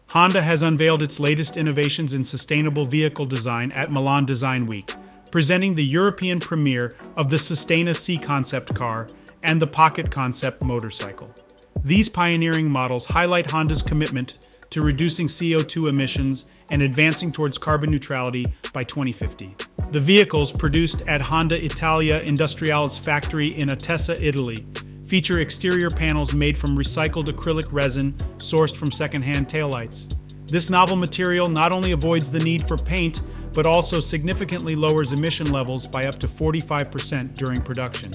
Honda has unveiled its latest innovations in sustainable vehicle design at Milan Design Week, presenting the European premiere of the SUSTAINA-C Concept car and the Pocket Concept motorcycle. These pioneering models highlight Honda's commitment to reducing CO2 emissions and advancing towards carbon neutrality by 2050. The vehicles, produced at Honda Italia Industriale's factory in Atessa, Italy, feature exterior panels made from recycled acrylic resin sourced from secondhand taillights. This novel material not only avoids the need for paint, but also significantly lowers emission levels by up to 45% during production.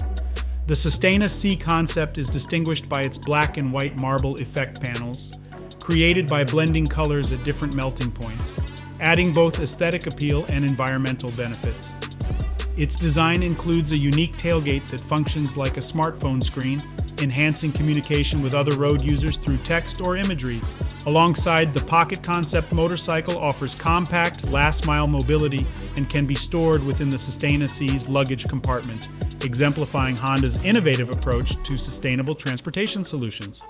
The SUSTAINA-C Concept is distinguished by its black and white marble effect panels, created by blending colors at different melting points, adding both aesthetic appeal and environmental benefits. Its design includes a unique tailgate that functions like a smartphone screen, enhancing communication with other road users through text or imagery. Alongside, the Pocket Concept motorcycle offers compact, last-mile mobility and can be stored within the SUSTAINA-C's luggage compartment, exemplifying Honda's innovative approach to sustainable transportation solutions.